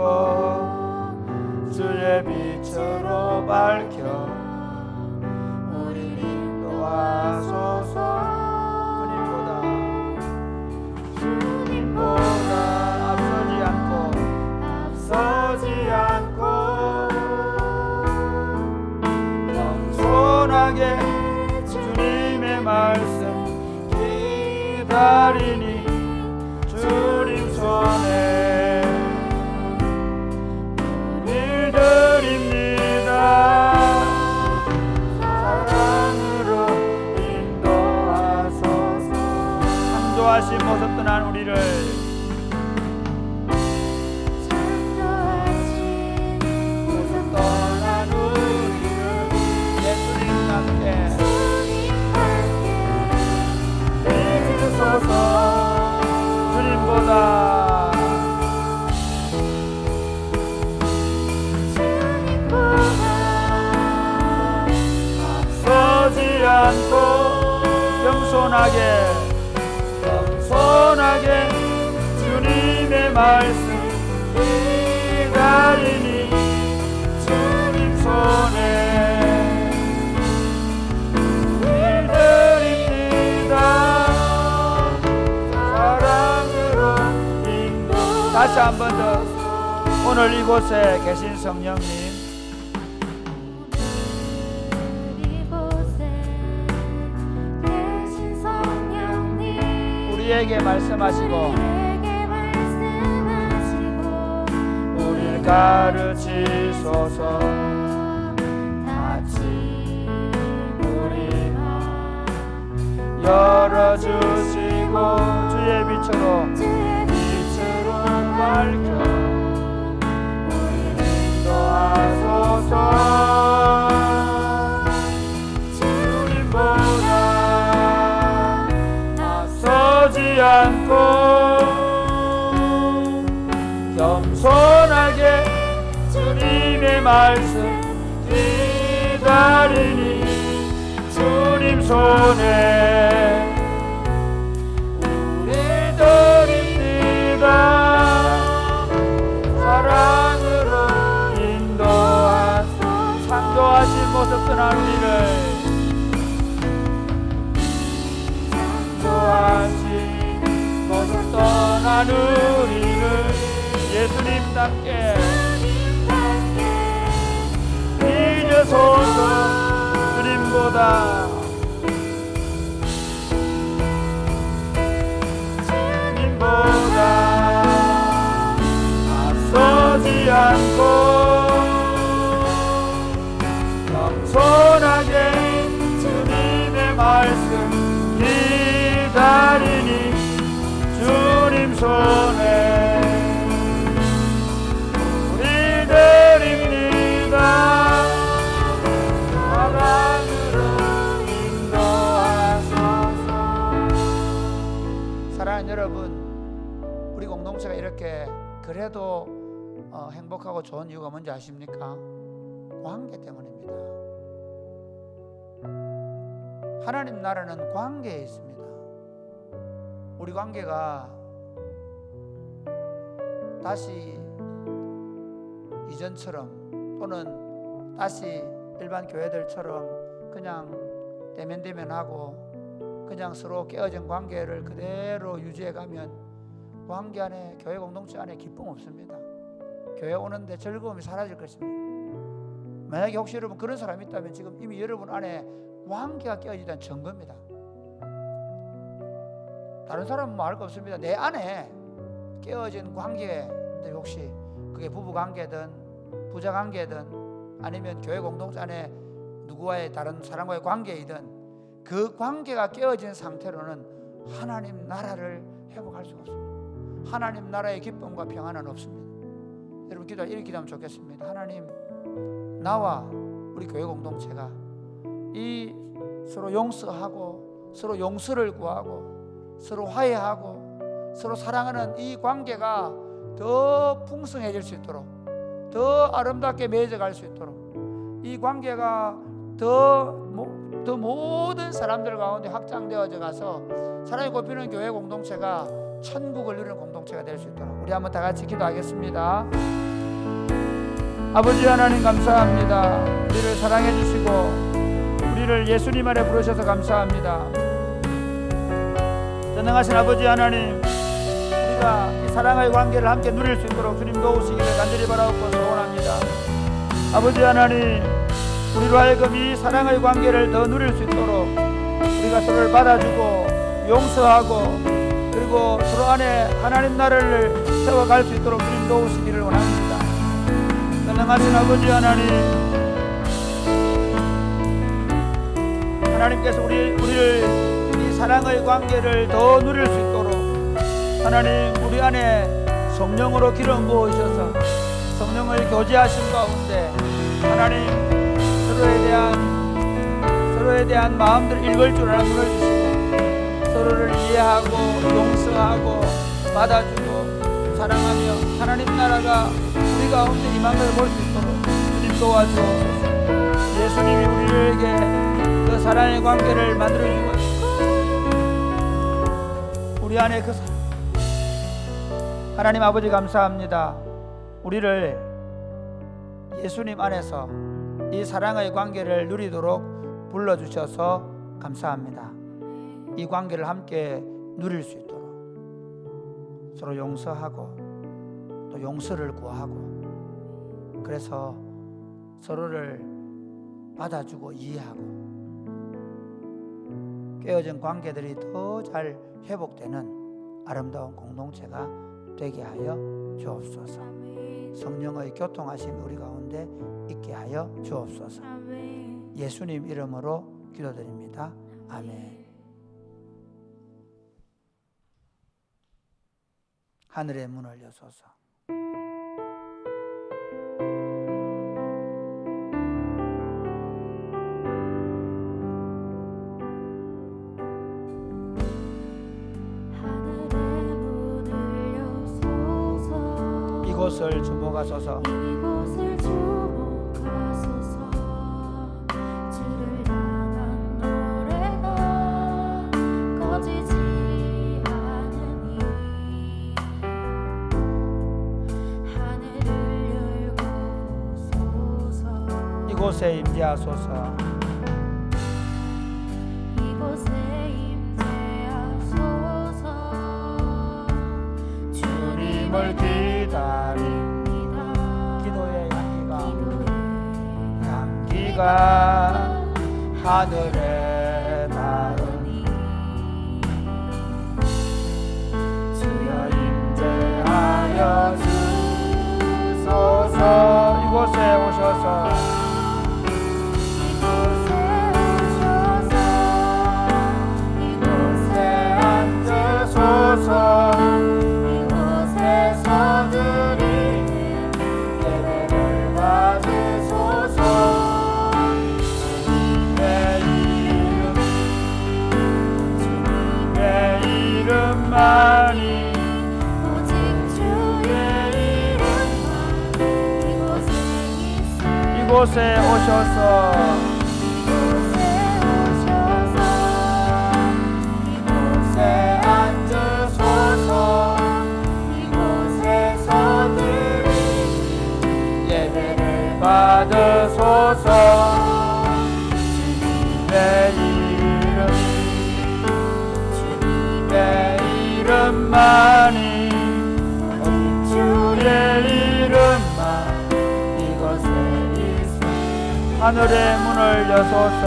주의 빛으로 밝혀 우리를 인도하소서. 주님보다 앞서지 않고 겸손하게 주님의 말씀 기다리니 주님 손에 일드립니다. 사랑으로 인도하소서. 창조하신 모습 떠난 우리를 주님보다 앞서지 않고 겸손하게 주님의 말씀 기다리니 주님 손에 다시 한 번 더 오늘 이곳에 계신 성령님, 우리에게 말씀하시고 우리를 가르치소서. 다시 우리 열어주시고 주의 빛으로 밝혀 우리를 인도하소서. 주님보다 앞서지 않고 겸손하게 주님의 말씀 기다리니 주님 손에 사랑으로 인도하소서. 창조하신 모습 떠난 우리를 창조하신 모습 떠난 우리를 예수님답게 잊으소서. 주님보다 앞서지 않고 손에 우리 드립니다. 사랑으로 인도하소서. 사랑하는 여러분, 우리 공동체가 이렇게 그래도 행복하고 좋은 이유가 뭔지 아십니까? 관계 때문입니다. 하나님 나라는 관계에 있습니다. 우리 관계가 다시 이전처럼 또는 다시 일반 교회들처럼 그냥 대면대면하고 그냥 서로 깨어진 관계를 그대로 유지해가면 관계 안에, 교회 공동체 안에 기쁨 없습니다. 교회 오는데 즐거움이 사라질 것입니다. 만약에 혹시 여러분 그런 사람이 있다면 지금 이미 여러분 안에 관계가 깨어지다는 증거입니다. 다른 사람은 뭐 할 거 없습니다. 내 안에 깨어진 관계들, 혹시 그게 부부 관계든 부자 관계든 아니면 교회 공동체 안에 누구와의 다른 사람과의 관계이든 그 관계가 깨어진 상태로는 하나님 나라를 회복할 수가 없습니다. 하나님 나라의 기쁨과 평안은 없습니다. 여러분 이렇게 기도하면 좋겠습니다. 하나님, 나와 우리 교회 공동체가 이 서로 용서하고 서로 용서를 구하고 서로 화해하고 서로 사랑하는 이 관계가 더 풍성해질 수 있도록, 더 아름답게 맺어갈 수 있도록, 이 관계가 더 모든 사람들 가운데 확장되어져 가서 사랑이 꼽히는 교회 공동체가 천국을 누리는 공동체가 될 수 있도록 우리 한번 다 같이 기도하겠습니다. 아버지 하나님, 감사합니다. 우리를 사랑해 주시고 우리를 예수님 안에 부르셔서 감사합니다. 전능하신 아버지 하나님, 우리가 이 사랑의 관계를 함께 누릴 수 있도록 주님 도우시기를 간절히 바라옵고 소원합니다. 아버지 하나님, 우리로 하여금 이 사랑의 관계를 더 누릴 수 있도록 우리가 서로를 받아주고 용서하고 그리고 서로 안에 하나님 나라를 세워갈 수 있도록 주님 도우시기를 원합니다. 전능하신 아버지 하나님, 하나님께서 우리를 이 사랑의 관계를 더 누릴 수 있도록 하나님 우리 안에 성령으로 기름 부으셔서 성령을 교제하신 가운데 하나님 서로에 대한 마음들을 읽을 줄 아는 눈을 주시고 서로를 이해하고 용서하고 받아주고 사랑하며 하나님 나라가 우리 가운데 임한 것을 볼 수 있도록 주님 도와주옵소서. 예수님이 우리에게 그 사랑의 관계를 만들어주고 우리 안에 그 하나님 아버지 감사합니다. 우리를 예수님 안에서 이 사랑의 관계를 누리도록 불러주셔서 감사합니다. 이 관계를 함께 누릴 수 있도록 서로 용서하고 또 용서를 구하고 그래서 서로를 받아주고 이해하고 깨어진 관계들이 더 잘 회복되는 아름다운 공동체가 되게 하여 주옵소서. 성령의 교통하심이 우리 가운데 있게 하여 주옵소서. 예수님 이름으로 기도드립니다. 아멘. 하늘의 문을 여소서. 이곳을 주목하소서. 이곳을 주목하소서. 주를 향한 노래가 꺼지지 않으니 하늘을 열고 보소서. 이곳에 임재하소서. 이곳에 임재하소서. 주님을 기다립니다. 기도의 향기가 하늘에 닿으니 주여 임재하여 주소서. 이곳에 오셔서 이곳에 앉으소서. 이곳에 오셔서 이곳에 앉으소서 이곳에서 드리는 예배를 받으소서. 주님의 이름만이 오직 주의 이름만 이곳에 있어. 하늘의 문을 여소서.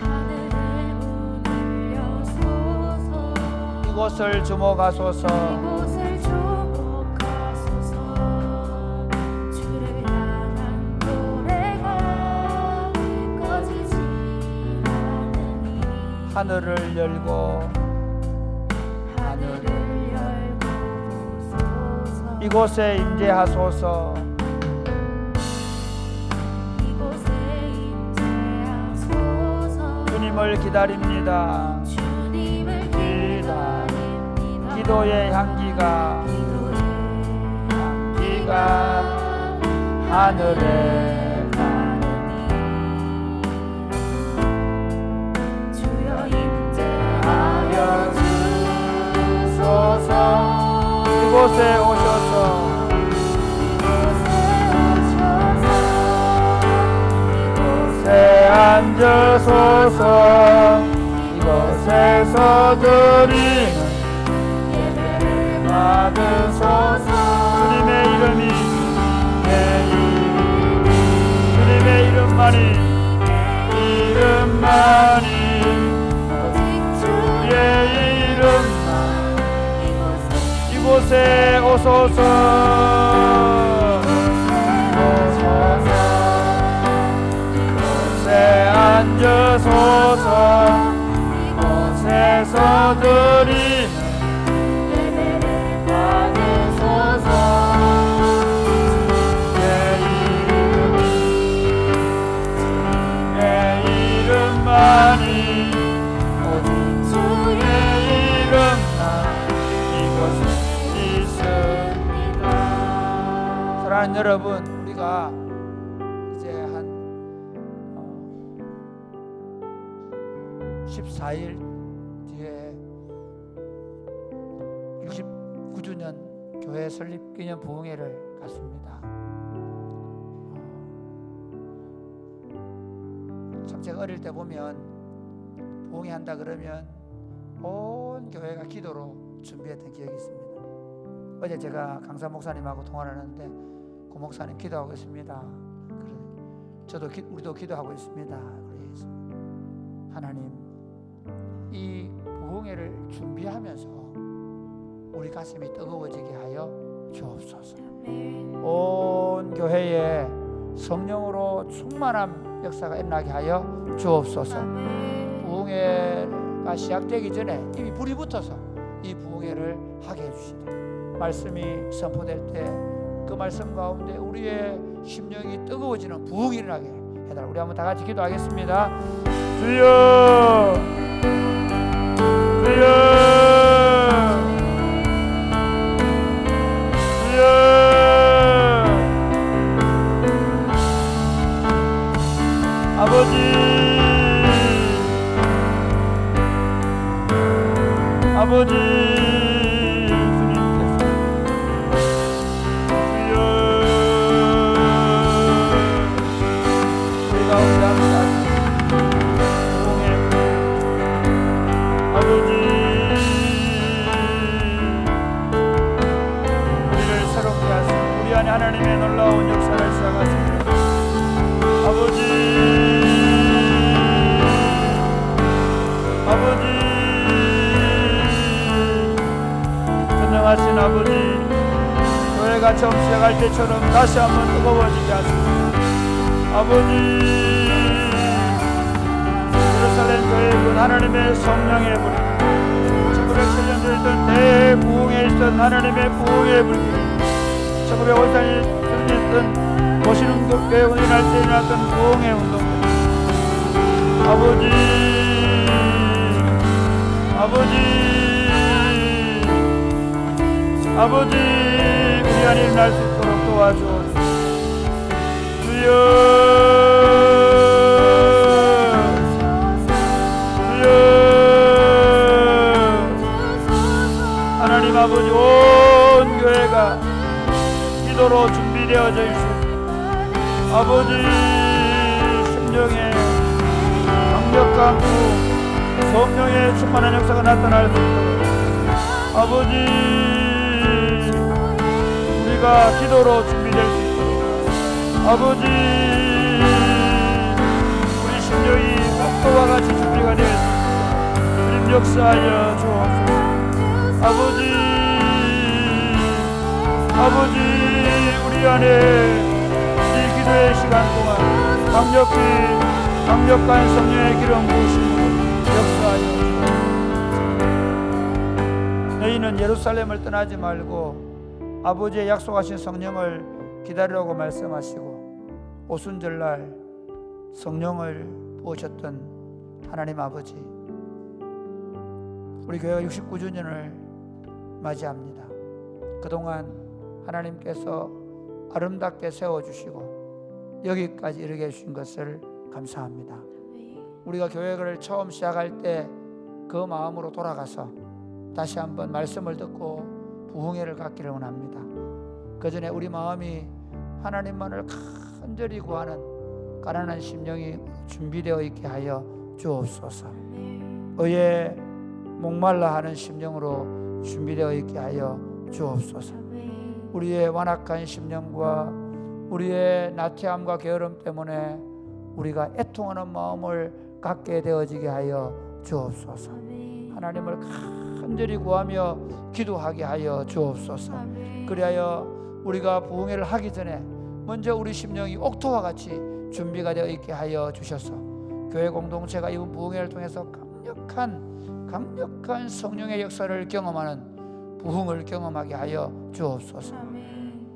하늘의 문을 여소서 이곳을 주목하소서. 이곳을 주목하소서 주를 향한 노래가 꺼지지 않으니 하늘을 열고 하늘을 열고 보소서 이곳에 임재하소서. 이곳에 임재하소서 주님을 기다립니다. 주님을 기다립니다 기도의 향기가 하늘에 주여 임재하여 주소서. 이곳에 오셔서 이곳에 앉으소서. 이곳에서 드리는 예배를 받으소서. 주님의 이름이 주님의 이름만이 오직 주의 이름만 이곳에 오소서. 이곳에 앉으소서. 이곳에서 드리는 예배를 받으소서 주의 이름만이 오직 주의 이름만 이곳에 있습니다. 사랑하는 여러분, 우리가 이제 한 14일 뒤에 69주년 교회 설립 기념 부흥회를 갖습니다. 참 제가 어릴 때 보면 부흥회 한다 그러면 온 교회가 기도로 준비했던 기억이 있습니다. 어제 제가 강사 목사님하고 통화를 하는데 고 목사님 기도하고 있습니다. 저도 우리도 기도하고 있습니다. 그래서 하나님, 이 부흥회를 준비하면서 우리 가슴이 뜨거워지게 하여 주옵소서. 온 교회에 성령으로 충만한 역사가 일어나게 하여 주옵소서. 부흥회가 시작되기 전에 이미 불이 붙어서 이 부흥회를 하게 해주시되, 말씀이 선포될 때 그 말씀 가운데 우리의 심령이 뜨거워지는 부흥이 일어나게 해달라. 우리 한번 다 같이 기도하겠습니다. 주여, 주여, 주여. 아버지, 아버지, 주님께서 주여, 우리 가운데 합니다. 아버지, 우리를 새롭게 하시고 우리 안에 하나님의 놀라운 역사를 시작하시고, 아버지, 전능하신 아버지, 교회가 처음 시작할 때처럼 다시 한번 뜨거워지게 하시고, 아버지, 예루살렘 교회군 하나님의 성령의 불, 1907년 들던 대부흥에 있던 하나님의 부흥의 불길이 1954년 들던 도시운동교회 일어날 때 일어났던 부흥의 운동들, 아버지, 아버지, 아버지, 우리 안에 일어날 수 있도록 도와주옵소서. 주여 주여 하나님 아버지, 온 교회가 기도로 준비되어져 있습니다. 아버지, 심령에 강력한 부흥, 성령의 충만한 역사가 나타날 수 있도록 아버지, 우리가 기도로 준비될 수 있도록 아버지, 우리 심령이 목도와 같이 준비가 될 수 있도록 주님 역사하여 주옵소서. 아버지, 우리 안에 이 기도의 시간 동안 강력한 성령의 기름 부으심으로 역사하여 주옵소서. 너희는 예루살렘을 떠나지 말고 아버지의 약속하신 성령을 기다리라고 말씀하시고 오순절날 성령을 부으셨던 하나님 아버지, 우리 교회가 69주년을 맞이합니다. 그동안 하나님께서 아름답게 세워주시고 여기까지 이르게 해주신 것을 감사합니다. 우리가 교회를 처음 시작할 때 그 마음으로 돌아가서 다시 한번 말씀을 듣고 부흥회를 갖기를 원합니다. 그 전에 우리 마음이 하나님만을 간절히 구하는 가난한 심령이 준비되어 있게 하여 주옵소서. 의에 목말라 하는 심령으로 준비되어 있게 하여 주옵소서. 우리의 완악한 심령과 우리의 나태함과 게으름 때문에 우리가 애통하는 마음을 갖게 되어지게 하여 주옵소서. 하나님을 간절히 구하며 기도하게 하여 주옵소서. 그리하여 우리가 부흥회를 하기 전에 먼저 우리 심령이 옥토와 같이 준비가 되어 있게 하여 주셔서 교회 공동체가 이 부흥회를 통해서 강력한 성령의 역사를 경험하는 부흥을 경험하게 하여 주옵소서.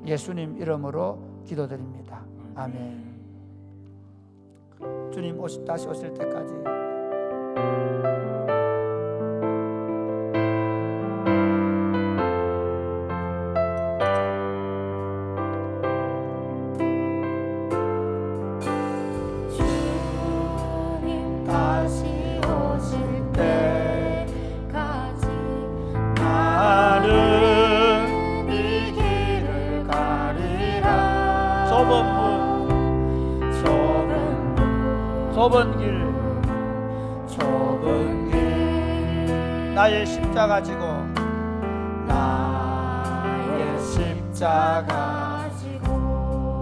예수님 이름으로 기도드립니다. 아멘. 주님 다시 오실 때까지 좁은 길 나의 십자가 지고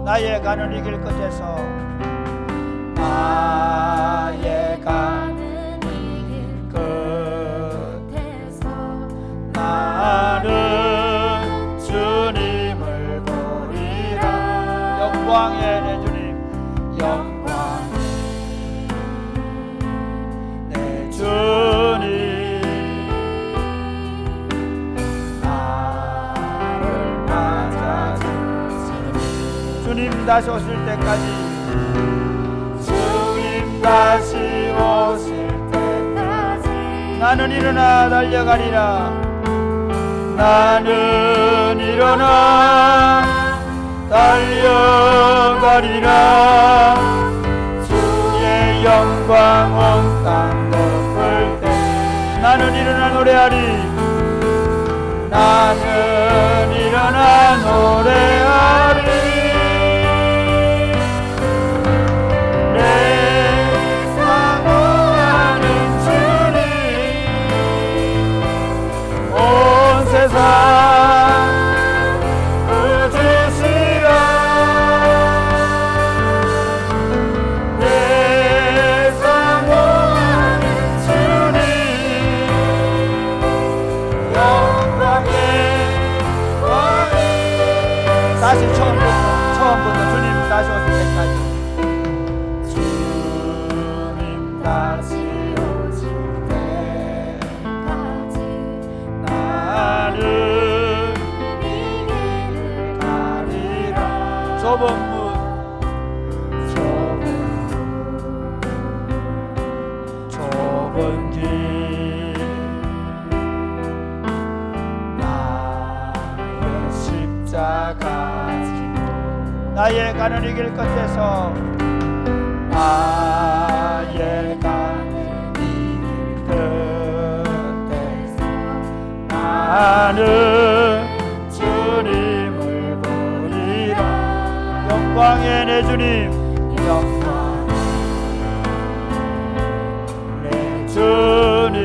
나의 가는 이 길 끝에서 나의 가는 이 길 끝에서 나는 주님을 보리라. 영광의 내 주님, 주님 나를 맞아주시니 주님 다시 오실 때까지 주님 다시 오실 때까지 나는 일어나 달려가리라. 나는 일어나 달려가리라. 주의 영광 온 땅 덮을 때 나는 일어나 노래하리. 나는 일어나 노래하리. 내 사모하는 주님 온 세상 구주시라. 내 사모하는 주님 영광의 왕이. 다시 처음부터 주님 다시 오실 때까지 주님 다시 오실 때까지 나는 이 길을 가리라. 좁은 길 나의 십자가 지고 나의 가는 이 길 끝에서 나의 가는 이 길 끝에서 나는 주님을 보리라. 영광의 내 주님, 영광의 내 주님,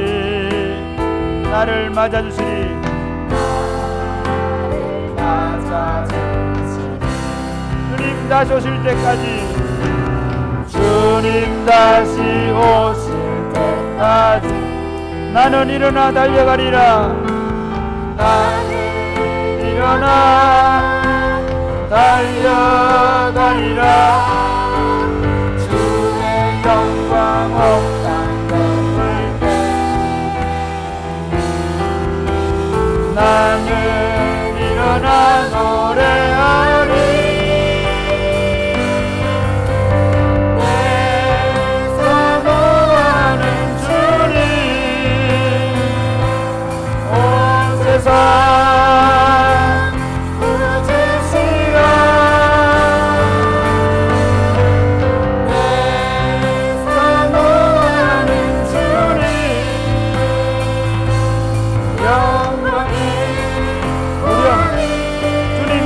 나를 맞아주시리. 나를 맞아주시리. 주님 다시 오실 때까지, 주님 다시 오실 때까지 나는 일어나 달려가리라. 나는 일어나 달려가리라. 주의 영광 온 땅 덮을 때 나는 일어나 노래하리.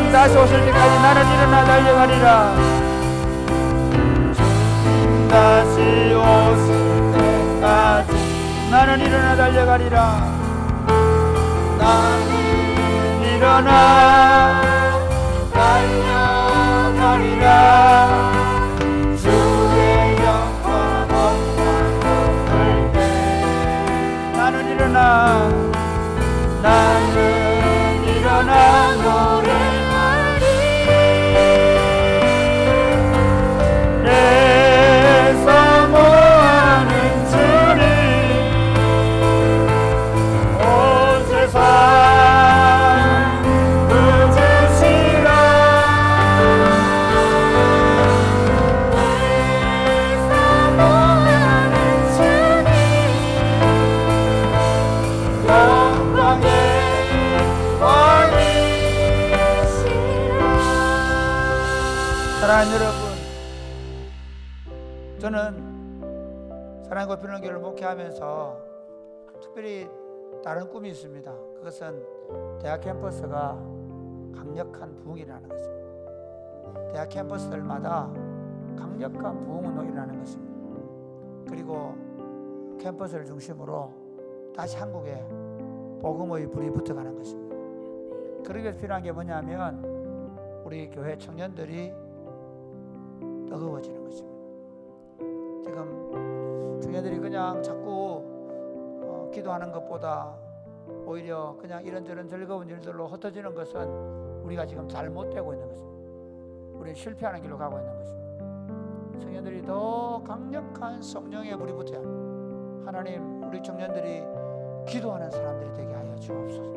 다시 오실 때까지 나는 일어나 달려가리라. 다시 오실 때까지 나는 일어나 달려가리라. 나는 일어나 달려가리라. 주의 영광 온 땅 덮을 때 나는 일어나 노래 사랑하는 여러분, 저는 사랑의 꽃피우는 교회를 목회하면서 특별히 다른 꿈이 있습니다. 그것은 대학 캠퍼스가 강력한 부흥이라는 것입니다. 대학 캠퍼스들마다 강력한 부흥운동이 일어나는 것입니다. 그리고 캠퍼스를 중심으로 다시 한국에 복음의 불이 붙어가는 것입니다. 그러기 위해서 필요한 게 뭐냐면 우리 교회 청년들이 뜨거워지는 것입니다. 지금 청년들이 그냥 자꾸 기도하는 것보다 오히려 그냥 이런저런 즐거운 일들로 흩어지는 것은 우리가 지금 잘못되고 있는 것입니다. 우리는 실패하는 길로 가고 있는 것입니다. 청년들이 더 강력한 성령의 불이 붙어야 합니다. 하나님, 우리 청년들이 기도하는 사람들이 되게 하여 주옵소서.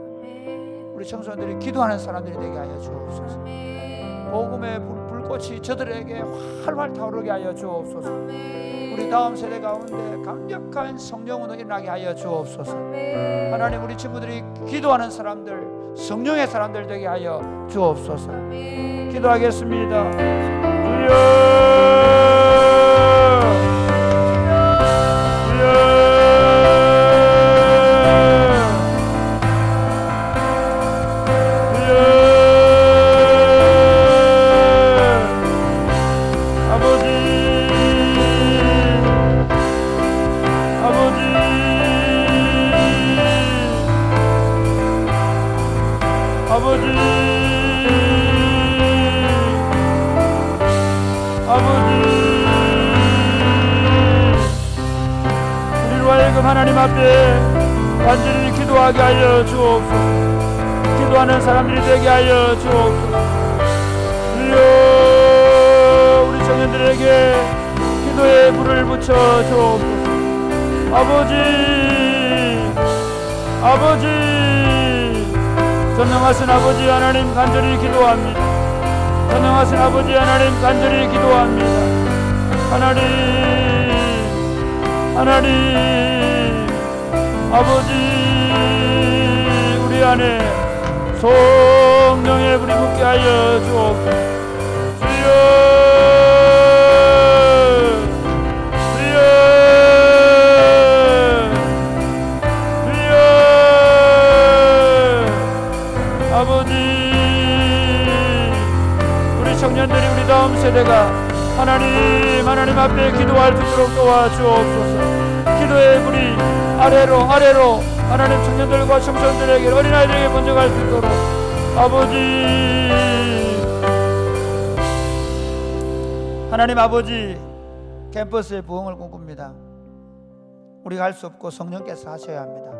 우리 청소년들이 기도하는 사람들이 되게 하여 주옵소서. 복음의 불꽃이 저들에게 활활 타오르게 하여 주옵소서. 우리 다음 세대 가운데 강력한 성령운동이 일어나게 하여 주옵소서. 하나님, 우리 친구들이 기도하는 사람들, 성령의 사람들 되게 하여 주옵소서. 기도하겠습니다. 하나님 앞에 간절히 기도하게 하여 주옵소서. 기도하는 사람들이 되게 하여 주옵소서. 주여, 우리 청년들에게 기도의 불을 붙여 주옵소서. 아버지, 전능하신 아버지 하나님 간절히 기도합니다. 전능하신 아버지 하나님 간절히 기도합니다. 하나님 아버지, 우리 안에 성령의 불이 붙게 하여 주옵소서. 주여, 우리 청년들이 우리 다음 세대가 하나님 앞에 기도할 수 있도록 도와주옵소서. 기도의 불이 아래로 하나님 청년들과 청소년들에게 어린아이들에게 먼저 갈 수 있도록 아버지 하나님 아버지 캠퍼스의 부흥을 꿈꿉니다. 우리가 할 수 없고 성령께서 하셔야 합니다.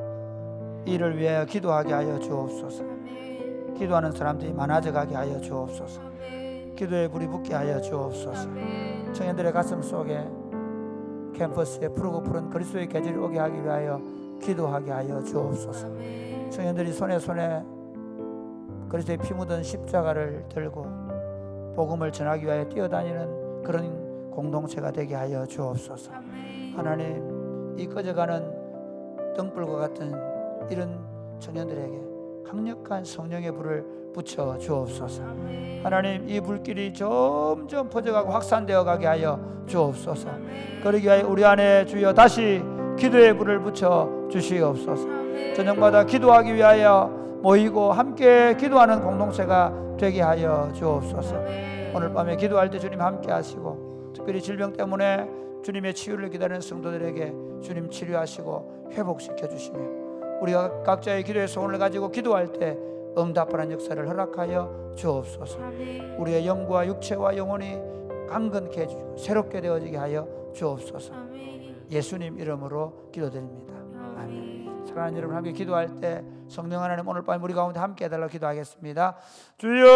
이를 위하여 기도하게 하여 주옵소서. 기도하는 사람들이 많아져 가게 하여 주옵소서. 기도의 불이 붙게 하여 주옵소서. 청년들의 가슴 속에 캠퍼스에 푸르고 푸른 그리스도의 계절이 오게 하기 위하여 기도하게 하여 주옵소서. 청년들이 손에 그리스도의 피 묻은 십자가를 들고 복음을 전하기 위하여 뛰어다니는 그런 공동체가 되게 하여 주옵소서. 하나님, 이 꺼져가는 등불과 같은 이런 청년들에게 강력한 성령의 불을 붙여 주옵소서. 하나님, 이 불길이 점점 퍼져가고 확산되어 가게 하여 주옵소서. 그러기 위하여 우리 안에 주여 다시 기도의 불을 붙여 주시옵소서. 저녁마다 기도하기 위하여 모이고 함께 기도하는 공동체가 되게 하여 주옵소서. 오늘 밤에 기도할 때 주님 함께 하시고, 특별히 질병 때문에 주님의 치유를 기다리는 성도들에게 주님 치료하시고 회복시켜 주시며, 우리가 각자의 기도의 소원을 가지고 기도할 때 응답하는 역사를 허락하여 주옵소서. 우리의 영과 육체와 영혼이 강건케 해주시고 새롭게 되어지게 하여 주옵소서. 예수님 이름으로 기도드립니다. 아멘. 사랑하는 여러분, 함께 기도할 때 성령 하나님 오늘 밤 우리 가운데 함께 해달라고 기도하겠습니다. 주여